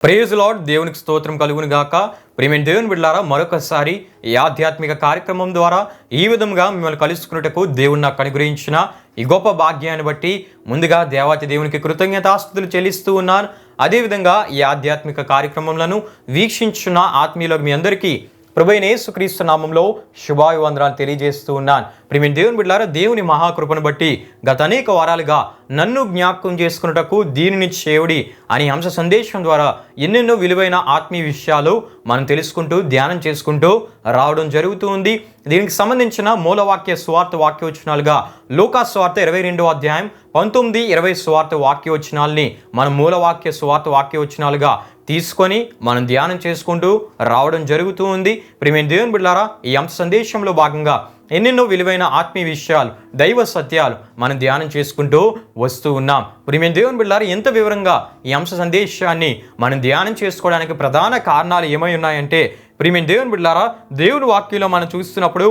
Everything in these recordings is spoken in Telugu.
Praise lord. దేవునికి స్తోత్రం కలుగును గాక. ప్రియమైన దేవుని బిడ్డలారా, మరొకసారి ఈ ఆధ్యాత్మిక కార్యక్రమం ద్వారా ఈ విధంగా మిమ్మల్ని కలుసుకున్నటకు దేవుడు నాకు అనుగ్రహించిన ఈ గొప్ప భాగ్యాన్ని బట్టి ముందుగా దేవాతి దేవునికి కృతజ్ఞతాస్తుతులు చెల్లిస్తూ ఉన్నాను. అదేవిధంగా ఈ ఆధ్యాత్మిక కార్యక్రమంలను వీక్షించున్న ఆత్మీయులకు మీ అందరికీ ప్రభువైన యేసుక్రీస్తు నామంలో శుభాభివందనాలు తెలియజేస్తూ ఉన్నాను. ప్రియమైన దేవుని బిడ్డలారా, దేవుని మహాకృపను బట్టి గత అనేక వారాలుగా నన్ను జ్ఞాపకం చేసుకున్నటకు దీనిని చేయుడి అనే అంశ సందేశం ద్వారా ఎన్నెన్నో విలువైన ఆత్మీయ విషయాలు మనం తెలుసుకుంటూ ధ్యానం చేసుకుంటూ రావడం జరుగుతూ ఉంది. దీనికి సంబంధించిన మూలవాక్య సువార్త వాక్యవచనాలుగా లూకా సువార్త 22వ అధ్యాయం 19-20 సువార్త వాక్యవచనాల్ని మనం మూలవాక్య సువార్త వాక్యవచనాలుగా తీసుకొని మనం ధ్యానం చేసుకుంటూ రావడం జరుగుతూ ఉంది. ప్రియమైన దేవుని బిడ్డలారా, ఈ అంశ సందేశంలో భాగంగా ఎన్నెన్నో విలువైన ఆత్మీయ విషయాలు, దైవ సత్యాలు మనం ధ్యానం చేసుకుంటూ వస్తూ ఉన్నాం. ప్రియమైన దేవుని బిడ్డలారా, ఎంత వివరంగా ఈ అంశ సందేశాన్ని మనం ధ్యానం చేసుకోవడానికి ప్రధాన కారణాలు ఏమై ఉన్నాయంటే, ప్రియమైన దేవుని బిడ్డలారా, దేవుని వాక్యంలో మనం చూస్తున్నప్పుడు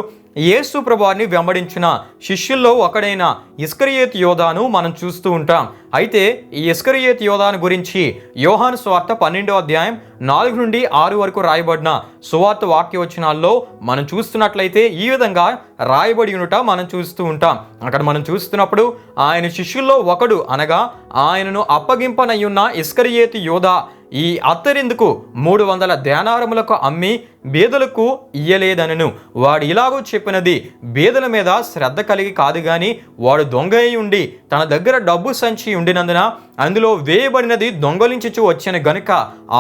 యేసు ప్రభువాన్ని వెంబడించిన శిష్యుల్లో ఒకడైన ఇస్కరియోతు యోధాను మనం చూస్తూ ఉంటాం. అయితే ఈ ఇస్కరియోతు యోధాను గురించి యోహాను సువార్త 12వ అధ్యాయం 4-6 వరకు రాయబడిన సువార్త వాక్యవచనాల్లో మనం చూస్తున్నట్లయితే ఈ విధంగా రాయబడి ఉన్నట మనం చూస్తూ ఉంటాం. అక్కడ మనం చూస్తున్నప్పుడు ఆయన శిష్యుల్లో ఒకడు అనగా ఆయనను అప్పగింపనయ్యున్న ఇస్కరియోతు యోధా ఈ అత్తరెందుకు 300 దేనారములకు అమ్మి బీదలకు ఇయ్యలేదనను. వాడు ఇలాగూ చెప్పినది బీదల మీద శ్రద్ధ కలిగి కాదు గాని వాడు దొంగ అయి ఉండి తన దగ్గర డబ్బు సంచి ఉండినందున అందులో వేయబడినది దొంగలించుచు వచ్చిన గనుక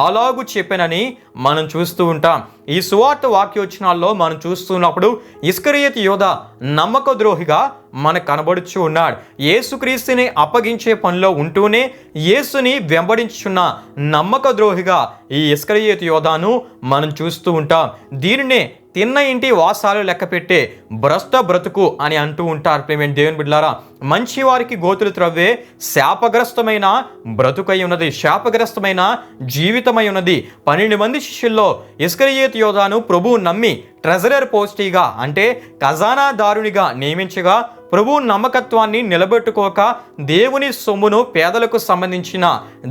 అలాగూ చెప్పానని మనం చూస్తూ ఉంటాం. ఈ సువార్త వాక్యోచనాల్లో మనం చూస్తున్నప్పుడు ఇస్కరియోతు యోధా నమ్మక ద్రోహిగా మనకు కనబడుచు ఉన్నాడు. యేసుక్రీస్తుని అప్పగించే పనిలో ఉంటూనే యేసుని వెంబడించున్న నమ్మక ద్రోహిగా ఈ ఇస్కరియోతు యోధాను మనం చూస్తూ ఉంటాం. దీనినే తిన్న ఇంటి వాసాలు లెక్క పెట్టే భ్రష్ట బ్రతుకు అని అంటూ ఉంటారు. ప్రియమైన దేవుని బిడ్డలారా, మంచి వారికి గోతులు త్రవ్వే శాపగ్రస్తమైన బ్రతుకై ఉన్నది, శాపగ్రస్తమైన జీవితమై ఉన్నది. 12 మంది శిష్యుల్లో ఇస్కరియోతు యోధాను ప్రభువు నమ్మి ట్రెజరర్ పోస్టీగా అంటే ఖజానాదారునిగా నియమించగా ప్రభువు నమ్మకత్వాన్ని నిలబెట్టుకోక దేవుని సొమ్మును పేదలకు సంబంధించిన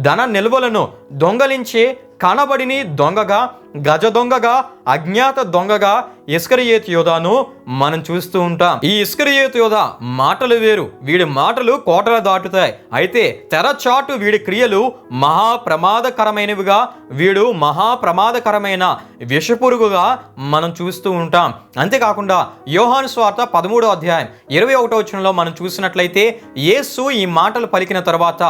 ధన నిల్వలను దొంగలించే కనబడిని దొంగగా, గజ దొంగగా, అజ్ఞాత దొంగగా ఇస్కరియోతు యోధాను మనం చూస్తూ ఉంటాం. ఈ ఇస్కరియోతు యోధా మాటలు వేరు, వీడి మాటలు కోటలు దాటుతాయి. అయితే తెరచాటు వీడి క్రియలు మహాప్రమాదకరమైనవిగా, వీడు మహాప్రమాదకరమైన విషపురుగుగా మనం చూస్తూ ఉంటాం. అంతేకాకుండా యోహాను సువార్త 13వ అధ్యాయం 21వ వచనంలో మనం చూసినట్లయితే యేసు ఈ మాటలు పలికిన తర్వాత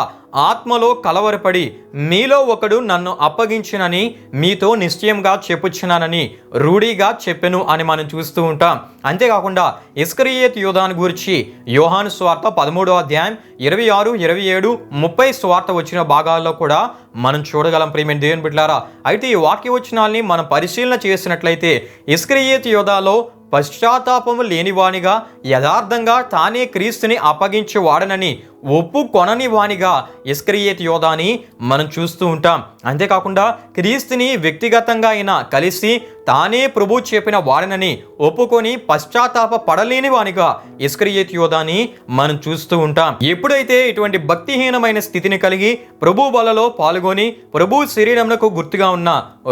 ఆత్మలో కలవరపడి మీలో ఒకడు నన్ను అప్పగించినని మీతో నిశ్చయంగా చెప్పుచున్నానని రూఢిగా చెప్పెను అని మనం చూస్తూ ఉంటాం. అంతేకాకుండా ఇస్కరియోతు యోధాను గురించి యోహాను సువార్త 13వ అధ్యాయం 26, 27, 30 సువార్త వచ్చిన భాగాల్లో కూడా మనం చూడగలం. ప్రియమైన దేవుని బిడ్డలారా, అయితే ఈ వాక్యవచనాల్ని మనం పరిశీలన చేసినట్లయితే ఇస్కరియోతు యోధాలో పశ్చాత్తాపము లేనివానిగా, యథార్థంగా తానే క్రీస్తుని అప్పగించేవాడనని ఒప్పుకొనని వానిగా ఇస్కరియోతు యోధాని మనం చూస్తూ ఉంటాం. అంతేకాకుండా క్రీస్తుని వ్యక్తిగతంగా అయినా కలిసి తానే ప్రభు చెప్పిన వాడనని ఒప్పుకొని పశ్చాత్తాప పడలేని వానిగా ఇస్కరియోతు యోధాని మనం చూస్తూ ఉంటాం. ఎప్పుడైతే ఇటువంటి భక్తిహీనమైన స్థితిని కలిగి ప్రభు బలలో పాల్గొని ప్రభు శరీరమునకు గుర్తుగా ఉన్న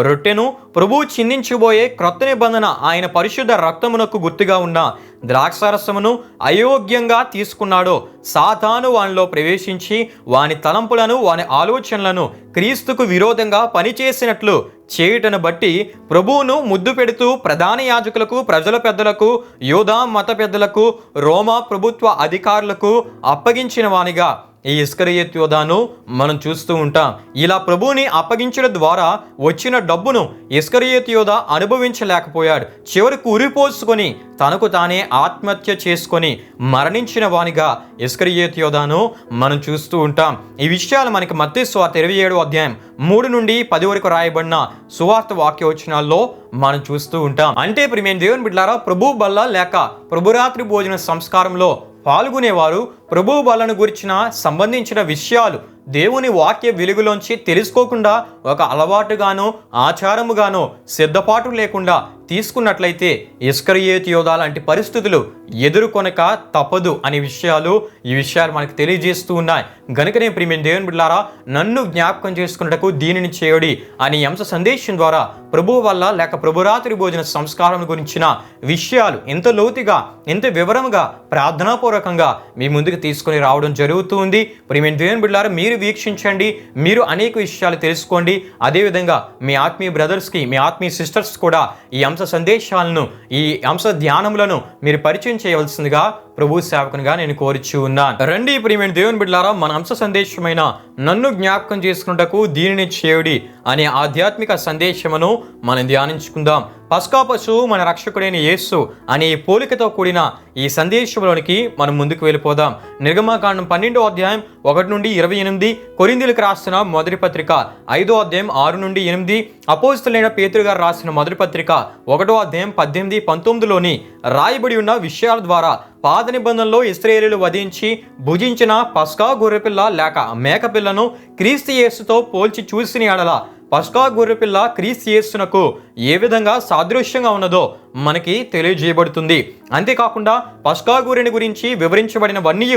రొట్టెను, ప్రభు చిందించబోయే క్రొత్త నిబంధన ఆయన పరిశుద్ధ రక్తమునకు గుర్తుగా ఉన్న ద్రాక్షారసమును అయోగ్యంగా తీసుకున్నాడో సాతాను వానిలో ప్రవేశించి వాని తలంపులను, వాని ఆలోచనలను క్రీస్తుకు విరోధంగా పనిచేసినట్లు చేయుటను బట్టి ప్రభువును ముద్దు పెడుతూ ప్రధాన యాజకులకు, ప్రజల పెద్దలకు, యోధా మత పెద్దలకు, రోమా ప్రభుత్వ అధికారులకు అప్పగించిన వానిగా ఈ ఇస్కరియోతు యోధాను మనం చూస్తూ ఉంటాం. ఇలా ప్రభువుని అప్పగించడం ద్వారా వచ్చిన డబ్బును ఇస్కరియోతు యోధా అనుభవించలేకపోయాడు. చివరికి ఉరిపోసుకొని తనకు తానే ఆత్మహత్య చేసుకొని మరణించిన వానిగా ఇస్కరియోతు యోధాను మనం చూస్తూ ఉంటాం. ఈ విషయాలు మనకి మత్తయి సువార్త 27వ అధ్యాయం 3-10 వరకు రాయబడిన సువార్త వాక్యవచనాల్లో మనం చూస్తూ ఉంటాం. అంటే ప్రియమైన దేవుని బిడ్డలారా, ప్రభు బల్ల లేక ప్రభురాత్రి భోజన సంస్కారంలో పాల్గొనేవారు ప్రభు బలను గురించిన సంబంధించిన విషయాలు దేవుని వాక్య వెలుగులోంచి తెలుసుకోకుండా ఒక అలవాటుగానో ఆచారముగానో సిద్ధపాటు లేకుండా తీసుకున్నట్లయితే ఇస్కరియోతు యోధా లాంటి పరిస్థితులు ఎదుర్కొనక తప్పదు అనే ఈ విషయాలు మనకు తెలియజేస్తూ ఉన్నాయి. గనుకనే ప్రియమైన దేవుని బిడ్డలారా, నన్ను జ్ఞాపకం చేసుకున్నటకు దీనిని చేయడి అనే అంశ సందేశం ద్వారా ప్రభువు వల్ల లేక ప్రభురాత్రి భోజన సంస్కారం గురించిన విషయాలు ఎంత లోతుగా ఎంత వివరంగా ప్రార్థనాపూర్వకంగా మీ ముందుకు తీసుకొని రావడం జరుగుతూ ఉంది. ప్రియమైన దేవుని బిడ్డలారా, మీరు వీక్షించండి, మీరు అనేక విషయాలు తెలుసుకోండి. అదేవిధంగా మీ ఆత్మీయ బ్రదర్స్కి, మీ ఆత్మీయ సిస్టర్స్ కూడా ఈ అంశ సందేశాలను, ఈ అంశ ధ్యానములను మీరు పరిచయం చేయవలసిందిగా ప్రభు సేవకునిగా నేను కోరుచు ఉన్నాను. రండి ప్రియమైన దేవుని బిడ్డలారా, మన అంశ సందేశమైన నన్ను జ్ఞాపకం చేసుకున్నటకు దీనిని చేయుడి అనే ఆధ్యాత్మిక సందేశమును మనం ధ్యానించుకుందాం. పస్కా పశువు మన రక్షకుడైన యేసు అనే పోలికతో కూడిన ఈ సందేశంలోనికి మనం ముందుకు వెళ్ళిపోదాం. నిర్గమాకాండం 12వ అధ్యాయం 1 నుండి 28, కొరింథీయులకు రాసిన మొదటి పత్రిక 5వ అధ్యాయం 6 నుండి 8, అపోస్తలుడైన పేతురు గారు రాసిన మొదటి పత్రిక 1వ అధ్యాయం 18, 19లోని రాయబడి ఉన్న విషయాల ద్వారా పాత నిబంధనలో ఇశ్రాయేలీయులు వధించి భుజించిన పస్కా గొర్రెపిల్ల లేక మేకపిల్లను క్రీస్తు యేసుతో పోల్చి చూసిన యెడల పస్కా గొర్రెపిల్ల క్రీస్తు యేసునకు ఏ విధంగా సాదృశ్యంగా ఉన్నదో మనకి తెలియజేయబడుతుంది. అంతేకాకుండా పస్కా గొర్రెని గురించి వివరించబడినవన్నీ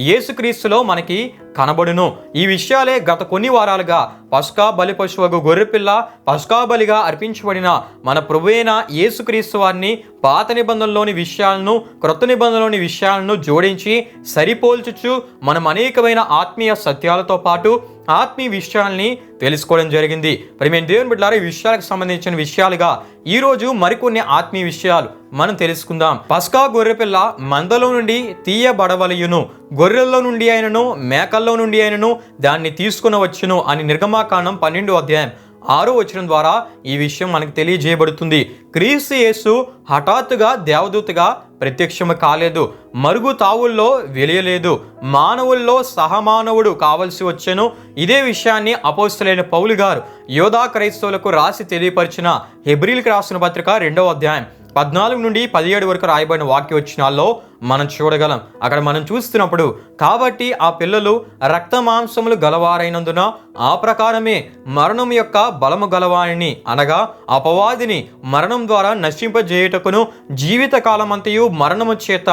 యేసుక్రీస్తులో మనకి కనబడును. ఈ విషయాలే గత కొన్ని వారాలుగా పస్కా బలి పశువుకు గొర్రెపిల్ల పస్కా బలిగా అర్పించబడిన మన ప్రభువైన యేసుక్రీస్తు వారిని పాత నిబంధనలోని విషయాలను క్రొత్త నిబంధనలోని విషయాలను జోడించి సరిపోల్చుచు మనం అనేకమైన ఆత్మీయ సత్యాలతో పాటు ఆత్మీయ విషయాల్ని తెలుసుకోవడం జరిగింది. ప్రియమైన దేవుని బిడ్డలారా, ఈ విషయాలకు సంబంధించిన విషయాలుగా ఈరోజు మరికొన్ని ఆత్మీయ విషయాలు మనం తెలుసుకుందాం. పస్కా గొర్రెపిల్ల మందలో నుండి తీయబడవలయును, గొర్రెల్లో నుండి అయినను మేకల్లో నుండి అయినను దాన్ని తీసుకుని వచ్చును అని నిర్గమాకాండం 12వ అధ్యాయం 6వ వచనం ద్వారా ఈ విషయం మనకు తెలియజేయబడుతుంది. క్రీస్తు యేసు హఠాత్తుగా దేవదూతగా ప్రత్యక్షము కాలేదు, మరుగు తావుల్లో వెలియలేదు, మానవుల్లో సహమానవుడు కావలసి వచ్చెను. ఇదే విషయాన్ని అపోస్తలుడైన పౌలు గారు యోధా క్రైస్తవులకు రాసి తెలియపరిచిన హెబ్రీయులకు రాసిన పత్రిక 2వ అధ్యాయం 14 నుండి 17 వరకు రాయబడిన వాక్య వచనాల్లో మనం చూడగలం. అక్కడ మనం చూస్తున్నప్పుడు, కాబట్టి ఆ పిల్లలు రక్త మాంసములు గలవారైనందున ఆ ప్రకారమే మరణం యొక్క బలము గలవారిని అనగా అపవాదిని మరణం ద్వారా నశింపజేయుటకును జీవిత కాలమంతయు మరణము చేత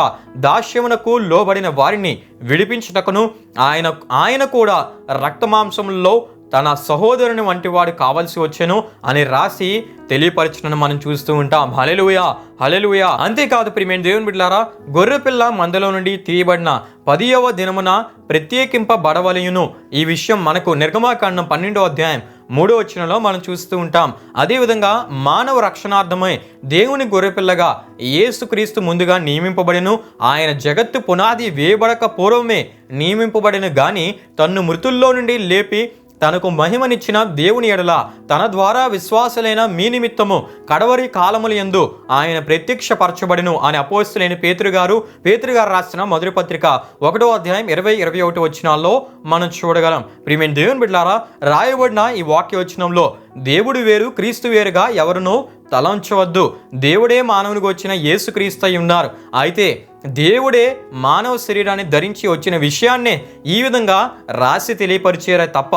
దాస్యమునకు లోబడిన వారిని విడిపించుటకును ఆయన కూడా రక్త మాంసములలో తన సహోదరుని వంటి వాడు కావలసి వచ్చెను అని రాసి తెలియపరచడం మనం చూస్తూ ఉంటాం. హల్లెలూయా, హల్లెలూయా. అంతేకాదు ప్రియమైన దేవుని బిడ్డలారా, గొర్రెపిల్ల మందలో నుండి తీయబడిన 10వ దినమున ప్రత్యేకింపబడవలయును. ఈ విషయం మనకు నిర్గమాకాండం 12వ అధ్యాయం 3వ వచనంలో మనం చూస్తూ ఉంటాం. అదేవిధంగా మానవ రక్షణార్థమై దేవుని గొర్రెపిల్లగా యేసుక్రీస్తు ముందుగా నియమింపబడిను. ఆయన జగత్తు పునాది వేయబడక పూర్వమే నియమింపబడిన గాని తన్ను మృతుల్లో నుండి లేపి తనకు మహిమనిచ్చిన దేవుని ఎడల తన ద్వారా విశ్వాసులైన మీ నిమిత్తము కడవరి కాలముల యందు ఆయన ప్రత్యక్షపరచబడిను అని అపోస్తలుడైన పేతురు గారు రాసిన మొదటి పత్రిక 1వ అధ్యాయం 20-21 వచనాల్లో మనం చూడగలం. ప్రియమైన దేవుని బిడ్డలారా, రాయబడిన ఈ వాక్య వచనంలో దేవుడు వేరు క్రీస్తు వేరుగా ఎవరునూ తలంచవద్దు. దేవుడే మానవునికి వచ్చిన యేసుక్రీస్తు అయి ఉన్నారు. అయితే దేవుడే మానవ శరీరాన్ని ధరించి వచ్చిన విషయాన్నే ఈ విధంగా రాసి తెలియపరిచారే తప్ప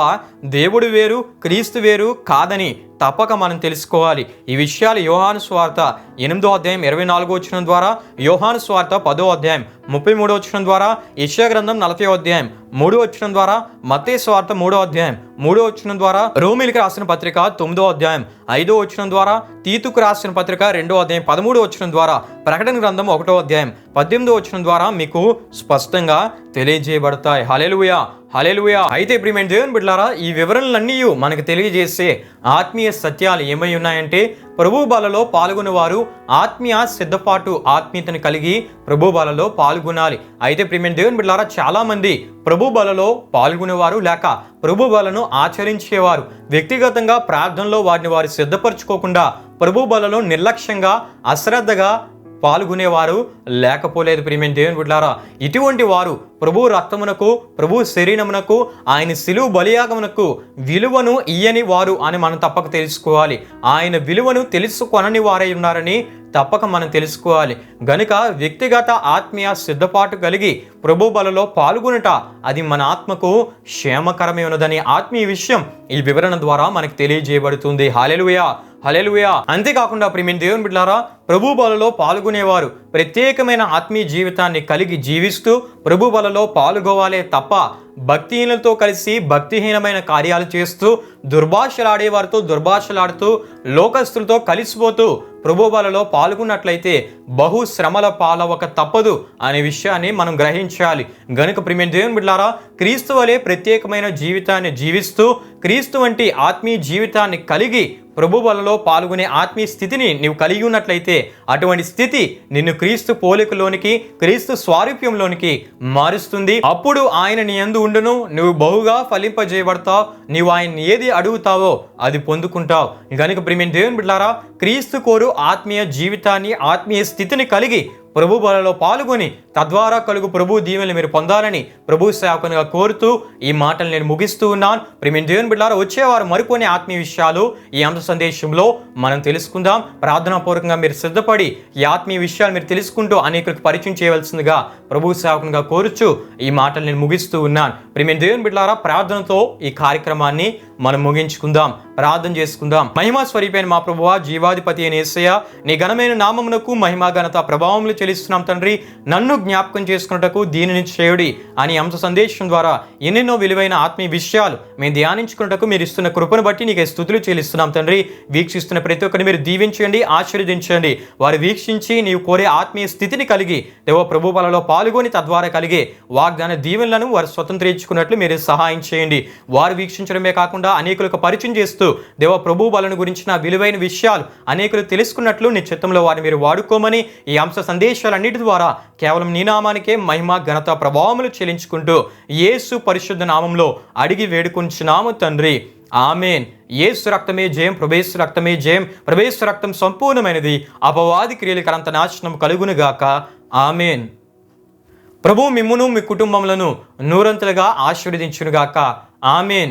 దేవుడు వేరు క్రీస్తు వేరు కాదని తప్పక మనం తెలుసుకోవాలి. ఈ విషయాలు యోహాను సువార్త 8వ అధ్యాయం 24వ వచనం ద్వారా, యోహాను సువార్త 10వ అధ్యాయం 33వ వచనం ద్వారా, యెషయా గ్రంథం 40వ అధ్యాయం 3వ వచనం ద్వారా, మత్తయి సువార్త 3వ అధ్యాయం 3వ వచనం ద్వారా, రోమీయులకు రాసిన పత్రిక 9వ అధ్యాయం 5వ వచనం ద్వారా, తీతుకు రాసిన పత్రిక 2వ అధ్యాయం 13వ వచనం ద్వారా, ప్రకటన గ్రంథం 1వ అధ్యాయం 18వ వచనం ద్వారా మీకు స్పష్టంగా తెలియజేయబడతాయి. హల్లెలూయా, హల్లెలూయా. అయితే ప్రియమైన దేవుని బిడ్డలారా, ఈ వివరణలన్నీ మనకు తెలియజేసే ఆత్మీయ సత్యాలు ఏమై ఉన్నాయంటే, ప్రభు బలలో పాల్గొనే వారు ఆత్మీయ సిద్ధపాటు ఆత్మీయతను కలిగి ప్రభు బలలో పాల్గొనాలి. అయితే ప్రియమైన దేవుని బిడ్డలారా, చాలా మంది ప్రభు బలలో పాల్గొనేవారు లేక ప్రభు బలను ఆచరించేవారు వ్యక్తిగతంగా ప్రార్థనలో వారిని వారు సిద్ధపరచుకోకుండా ప్రభు బలలో నిర్లక్ష్యంగా అశ్రద్ధగా పాల్గొనేవారు లేకపోలేదు. ప్రియమైన దేవుని బిడ్డలారా, ఇటువంటి వారు ప్రభు రక్తమునకు ప్రభు శరీరమునకు ఆయన శిలువ బలియాగమునకు విలువను ఇయ్యని వారు అని మనం తప్పక తెలుసుకోవాలి. ఆయన విలువను తెలుసుకొనని వారై ఉన్నారని తప్పక మనం తెలుసుకోవాలి. గనుక వ్యక్తిగత ఆత్మీయ సిద్ధపాటు కలిగి ప్రభు బలలో పాల్గొనుట అది మన ఆత్మకు క్షేమకరమే ఉన్నదని ఆత్మీయ విషయం ఈ వివరణ ద్వారా మనకు తెలియజేయబడుతుంది. హల్లెలూయా, హల్లెలూయా. అంతేకాకుండా ప్రియమైన దేవుని బిడ్డలారా, ప్రభు బలలో పాల్గొనేవారు ప్రత్యేకమైన ఆత్మీయ జీవితాన్ని కలిగి జీవిస్తూ ప్రభు బలలో పాల్గొవాలే తప్ప భక్తిహీనులతో కలిసి భక్తిహీనమైన కార్యాలు చేస్తూ దుర్భాషలాడేవారితో దుర్భాషలాడుతూ లోకస్తులతో కలిసిపోతూ ప్రభు బలలో పాల్గొన్నట్లయితే బహు శ్రమల పాలవక తప్పదు అనే విషయాన్ని మనం గ్రహించాలి. గనుక ప్రియమైన దేవుని బిడ్డలారా, క్రీస్తు వలె ప్రత్యేకమైన జీవితాన్ని జీవిస్తూ క్రీస్తు వంటి ఆత్మీయ జీవితాన్ని కలిగి ప్రభు బలలో పాల్గొనే ఆత్మీయ స్థితిని నీవు కలిగి ఉన్నట్లయితే అటువంటి స్థితి నిన్ను క్రీస్తు పోలికలోనికి క్రీస్తు స్వారూప్యంలోనికి మారుస్తుంది. అప్పుడు ఆయన నీ యందు ఉండును, నువ్వు బహుగా ఫలింపజేయబడతావు, నీవు ఆయన ఏది అడుగుతావో అది పొందుకుంటావు. కనుక ప్రియమైన దేవుని బిడ్డలారా, క్రీస్తు కోరు ఆత్మీయ జీవితాన్ని ఆత్మీయ స్థితిని కలిగి ప్రభు బలలో పాల్గొని తద్వారా కలుగు ప్రభు దీవెనలు మీరు పొందాలని ప్రభు సేవకునిగా కోరుతూ ఈ మాటలు నేను ముగిస్తూ ఉన్నాను. ప్రియమైన దేవుని బిడ్డలారా, వచ్చేవారు మరికొన్ని ఆత్మీయ విషయాలు ఈ అంశ సందేశంలో మనం తెలుసుకుందాం. ప్రార్థనాపూర్వకంగా మీరు సిద్ధపడి ఈ ఆత్మీయ విషయాలు మీరు తెలుసుకుంటూ అనేకులకు పరిచయం చేయవలసిందిగా ప్రభు సేవకునిగా కోరుచు ఈ మాటలు నేను ముగిస్తూ ఉన్నాను. ప్రియమైన దేవుని బిడ్డలారా, ప్రార్థనతో ఈ కార్యక్రమాన్ని మనం ముగించుకుందాం. ప్రార్థన చేసుకుందాం. మహిమా స్వరూపైన మా ప్రభువా, జీవాధిపతి అయిన యేసయ్య, నీ ఘనమైన నామమునకు మహిమా ఘనత ప్రభావములు చెల్లిస్తున్నాం తండ్రి. నన్ను జ్ఞాపకం చేసుకున్నటకు దీనిని చేయుడి అని అంశ సందేశం ద్వారా ఎన్నెన్నో విలువైన ఆత్మీయ విషయాలు మేము ధ్యానించుకున్నటకు మీరు ఇస్తున్న కృపను బట్టి నీకు స్తుతులు చెల్లిస్తున్నాం తండ్రి. వీక్షిస్తున్న ప్రతి ఒక్కరిని మీరు దీవించండి, ఆశీర్వదించండి. వారు వీక్షించి నీవు కోరే ఆత్మీయ స్థితిని కలిగి దేవ ప్రభు బలలో పాల్గొని తద్వారా కలిగే వాగ్దాన దీవెనలను వారు స్వతంత్రించుకున్నట్లు మీరు సహాయం చేయండి. వారు వీక్షించడమే కాకుండా అనేకులకు పరిచయం చేస్తూ దేవ ప్రభు బలను గురించిన విలువైన విషయాలు అనేకులు తెలుసుకున్నట్లు నీ చిత్తంలో వారిని మీరు వాడుకోమని ఈ అంశ సందేశాలన్నిటి ద్వారా కేవలం నీ నామానికే మహిమ ఘనత ప్రభావములు చెల్లించుకుంటూ యేసు పరిశుద్ధ నామంలో అడిగి వేడుకుంటున్నాము తండ్రి. ఆమేన్. యేసు రక్తమే జయం, ప్రభేసు రక్తమే జయం, ప్రభేసు రక్తం సంపూర్ణమైనది, అపవాది క్రియలకు అంత నాశనం కలుగునుగాక. ఆమేన్. ప్రభు మిమ్మును మీ కుటుంబములను నూరంతలుగా ఆశీర్వదించునుగాక. ఆమేన్.